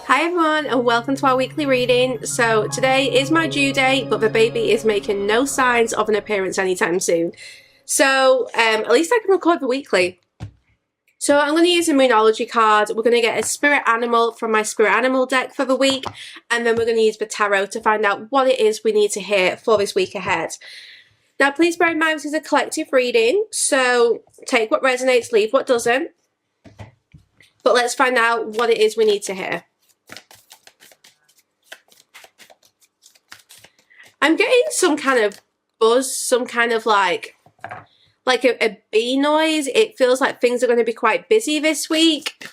Hi everyone and welcome to our weekly reading. So today is my due date, but the baby is making no signs of an appearance anytime soon. So at least I can record the weekly. So I'm going to use a Moonology card. We're going to get a spirit animal from my spirit animal deck for the week, and then we're going to use the tarot to find out what it is we need to hear for this week ahead. Now please bear in mind this is a collective reading, so take what resonates, leave what doesn't. But let's find out what it is we need to hear. I'm getting some kind of buzz, some kind of like a bee noise. It feels like things are going to be quite busy this week.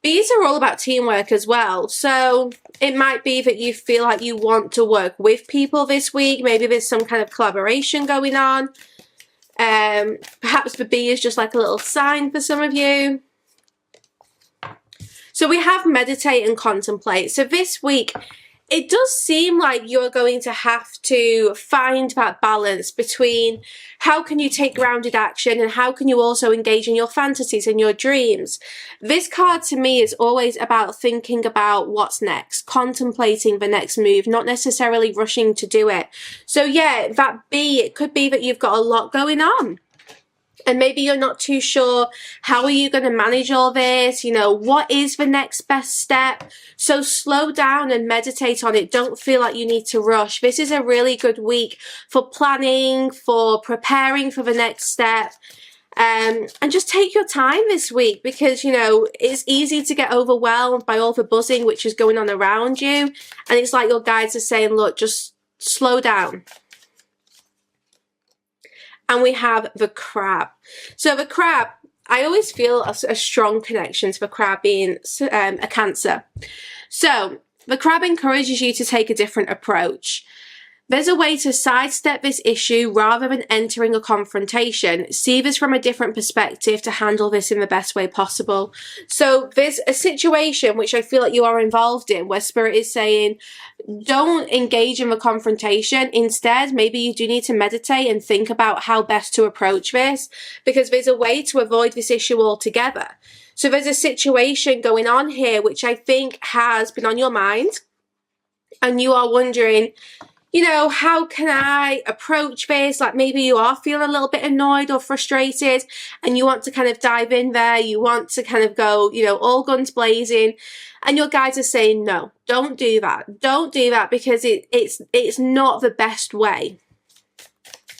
Bees are all about teamwork as well. So it might be that you feel like you want to work with people this week. Maybe there's some kind of collaboration going on. Perhaps the bee is just like a little sign for some of you. So we have meditate and contemplate. So this week, it does seem like you're going to have to find that balance between how can you take grounded action and how can you also engage in your fantasies and your dreams. This card to me is always about thinking about what's next, contemplating the next move, not necessarily rushing to do it. So yeah, that bee, it could be that you've got a lot going on. And maybe you're not too sure, how are you going to manage all this? You know, what is the next best step? So slow down and meditate on it. Don't feel like you need to rush. This is a really good week for planning, for preparing for the next step. And just take your time this week because, you know, it's easy to get overwhelmed by all the buzzing which is going on around you. And it's like your guides are saying, look, just slow down. And we have the crab. So the crab, I always feel a strong connection to the crab being a Cancer. So the crab encourages you to take a different approach. There's a way to sidestep this issue rather than entering a confrontation. See this from a different perspective to handle this in the best way possible. So there's a situation which I feel like you are involved in where Spirit is saying, don't engage in the confrontation. Instead, maybe you do need to meditate and think about how best to approach this, because there's a way to avoid this issue altogether. So there's a situation going on here which I think has been on your mind, and you are wondering, you know, how can I approach this? Like maybe you are feeling a little bit annoyed or frustrated and you want to kind of dive in there. You want to kind of go, you know, all guns blazing. And your guides are saying, no, don't do that. Don't do that because it's not the best way.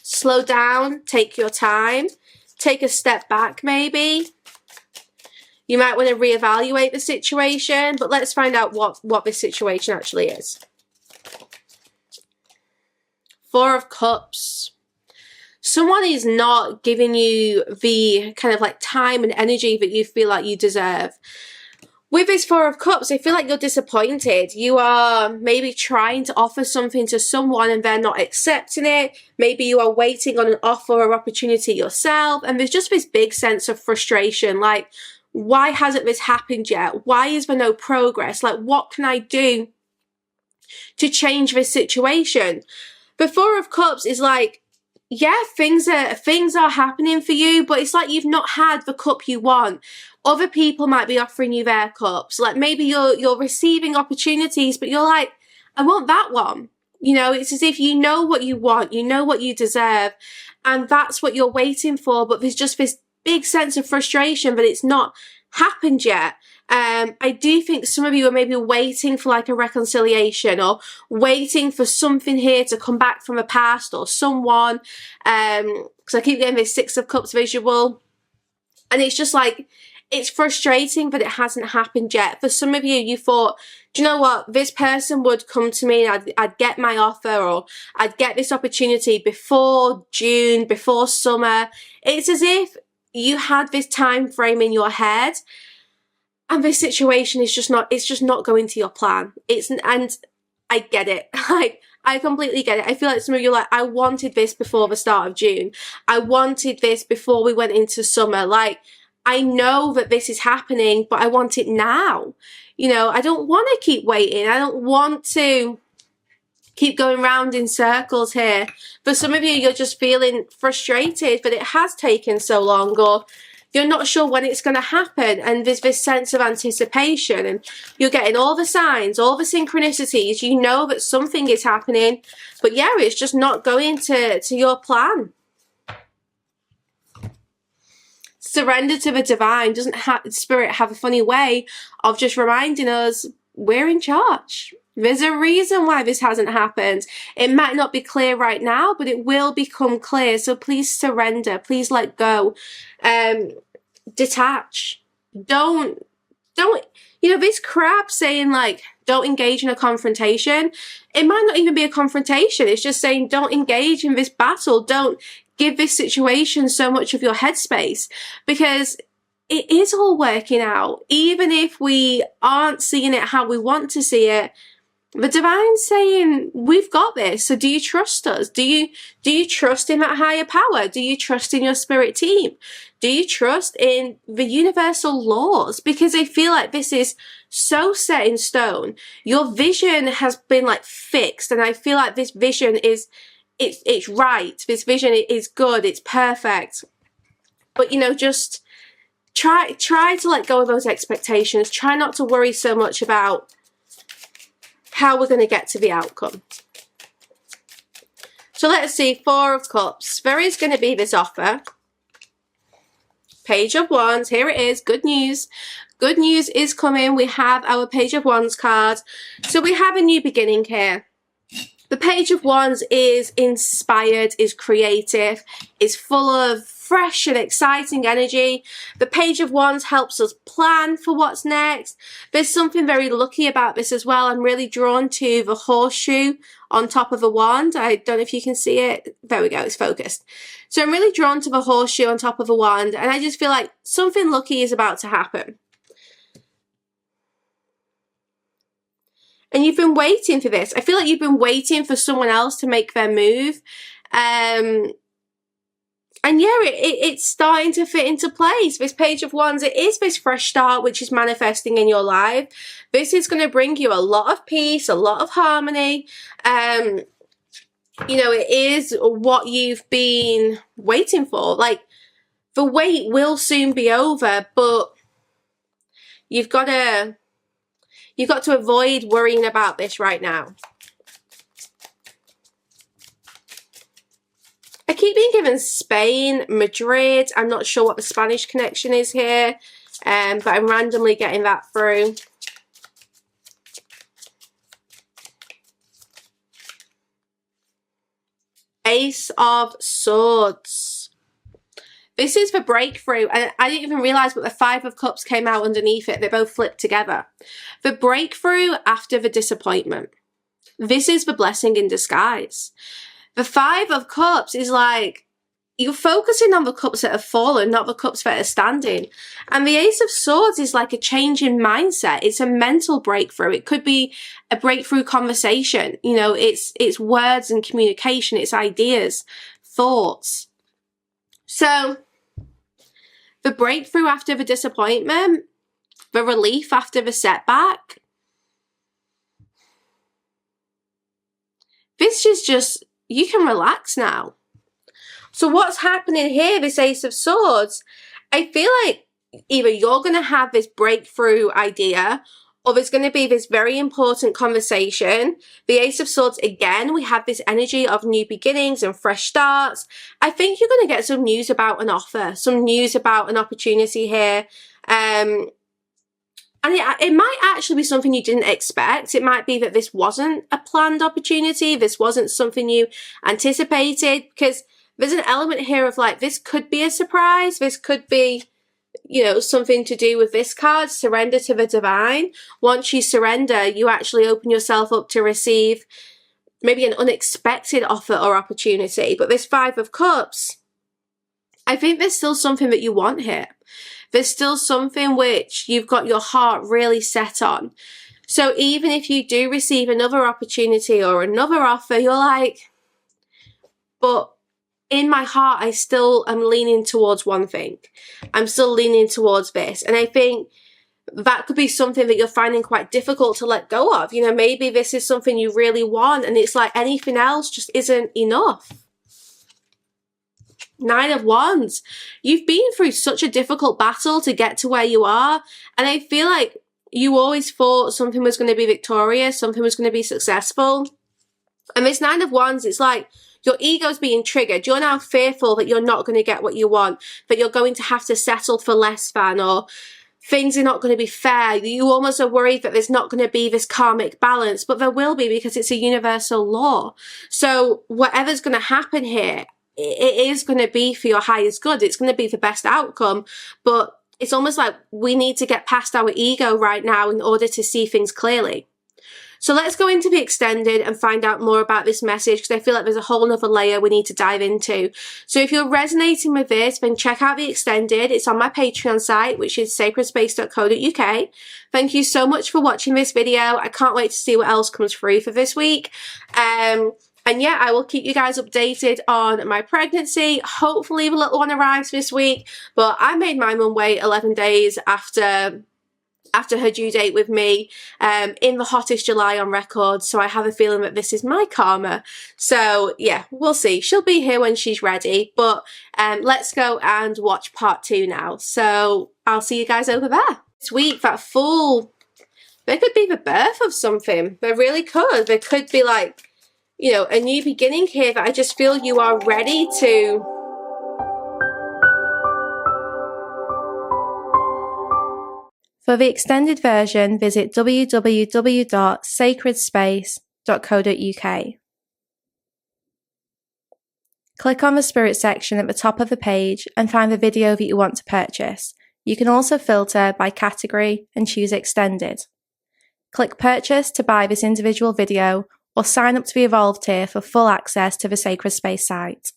Slow down, take your time, take a step back maybe. You might want to reevaluate the situation, but let's find out what this situation actually is. Four of Cups. Someone is not giving you the kind of like time and energy that you feel like you deserve. With this Four of Cups, I feel like you're disappointed. You are maybe trying to offer something to someone and they're not accepting it. Maybe you are waiting on an offer or opportunity yourself. And there's just this big sense of frustration. Like, why hasn't this happened yet? Why is there no progress? Like, what can I do to change this situation? The Four of Cups is like, yeah, things are happening for you, but it's like you've not had the cup you want. Other people might be offering you their cups. Like maybe you're receiving opportunities, but you're like, I want that one. You know, it's as if you know what you want, you know what you deserve, and that's what you're waiting for, but there's just this big sense of frustration that it's not happened yet. I do think some of you are maybe waiting for like a reconciliation or waiting for something here to come back from the past or someone, because I keep getting this Six of Cups visual, and it's just like, it's frustrating that it hasn't happened yet. For some of you, you thought, do you know what, this person would come to me and I'd get my offer or I'd get this opportunity before June, before summer. It's as if you had this time frame in your head, and this situation is just not, it's just not going to your plan. And I get it. Like, I completely get it. I feel like some of you are like, I wanted this before the start of June. I wanted this before we went into summer. Like, I know that this is happening, but I want it now. You know, I don't want to keep waiting. I don't want to keep going round in circles here. For some of you, you're just feeling frustrated that it has taken so long, or you're not sure when it's going to happen, and there's this sense of anticipation, and you're getting all the signs, all the synchronicities. You know that something is happening, but yeah, it's just not going to your plan. Surrender to the divine. Doesn't Spirit have a funny way of just reminding us we're in charge? There's a reason why this hasn't happened. It might not be clear right now, but it will become clear. So please surrender. Please let go. Detach. Don't, you know, this crap saying like, don't engage in a confrontation. It might not even be a confrontation. It's just saying, don't engage in this battle. Don't give this situation so much of your headspace, because it is all working out. Even if we aren't seeing it how we want to see it, the divine's saying, we've got this. So do you trust us? Do you trust in that higher power? Do you trust in your spirit team? Do you trust in the universal laws? Because I feel like this is so set in stone. Your vision has been like fixed. And I feel like this vision is, it's right. This vision is good. It's perfect. But, you know, just try to let go of those expectations. Try not to worry so much about how we're going to get to the outcome. So let's see, Four of Cups. There is going to be this offer. Page of Wands, here it is, good news. Good news is coming. We have our Page of Wands card. So we have a new beginning here. The Page of Wands is inspired, is creative, is full of fresh and exciting energy. The Page of Wands helps us plan for what's next. There's something very lucky about this as well. I'm really drawn to the horseshoe on top of a wand. I don't know if you can see it. There we go, it's focused. So I'm really drawn to the horseshoe on top of a wand, and I just feel like something lucky is about to happen. And you've been waiting for this. I feel like you've been waiting for someone else to make their move. And yeah, it's starting to fit into place. This Page of Wands, it is this fresh start which is manifesting in your life. This is going to bring you a lot of peace, a lot of harmony. You know, it is what you've been waiting for. Like, the wait will soon be over, but you've got to avoid worrying about this right now. I keep being given Spain, Madrid. I'm not sure what the Spanish connection is here, but I'm randomly getting that through. Ace of Swords. This is the breakthrough, and I didn't even realise, but the Five of Cups came out underneath it. They both flipped together. The breakthrough after the disappointment. This is the blessing in disguise. The Five of Cups is like, you're focusing on the cups that have fallen, not the cups that are standing. And the Ace of Swords is like a change in mindset. It's a mental breakthrough. It could be a breakthrough conversation. You know, it's words and communication. It's ideas, thoughts. So the breakthrough after the disappointment, the relief after the setback, this is just, you can relax now. So what's happening here, this Ace of Swords, I feel like either you're going to have this breakthrough idea, or there's going to be this very important conversation. The Ace of Swords, again, we have this energy of new beginnings and fresh starts. I think you're going to get some news about an offer, some news about an opportunity here. And it might actually be something you didn't expect. It might be that this wasn't a planned opportunity. This wasn't something you anticipated, because there's an element here of like, this could be a surprise. This could be, you know, something to do with this card, surrender to the divine. Once you surrender, you actually open yourself up to receive maybe an unexpected offer or opportunity. But this Five of Cups, I think there's still something that you want here. There's still something which you've got your heart really set on. So even if you do receive another opportunity or another offer, you're like, but in my heart, I still am leaning towards one thing. I'm still leaning towards this. And I think that could be something that you're finding quite difficult to let go of. You know, maybe this is something you really want, and it's like anything else just isn't enough. Nine of Wands. You've been through such a difficult battle to get to where you are, and I feel like you always thought something was going to be victorious, something was going to be successful. And this Nine of Wands, it's like your ego's being triggered. You're now fearful that you're not going to get what you want, that you're going to have to settle for less than, or things are not going to be fair. You almost are worried that there's not going to be this karmic balance, but there will be, because it's a universal law. So whatever's going to happen here, it is going to be for your highest good. It's going to be the best outcome, but it's almost like we need to get past our ego right now in order to see things clearly. So let's go into the extended and find out more about this message, because I feel like there's a whole nother layer we need to dive into. So if you're resonating with this, then check out the extended. It's on my Patreon site, which is sacredspace.co.uk. Thank you so much for watching this video. I can't wait to see what else comes through for this week. And yeah, I will keep you guys updated on my pregnancy. Hopefully the little one arrives this week, but I made my mum wait 11 days after her due date with me, in the hottest July on record. So I have a feeling that this is my karma. So yeah, we'll see. She'll be here when she's ready, but let's go and watch part 2 now. So I'll see you guys over there. This week, that Fool, there could be the birth of something. There really could. There could be like, you know, a new beginning here that I just feel you are ready to. For the extended version, visit www.sacredspace.co.uk. Click on the Spirit section at the top of the page and find the video that you want to purchase. You can also filter by category and choose Extended. Click Purchase to buy this individual video, or sign up to the Evolve tier for full access to the Sacred Space site.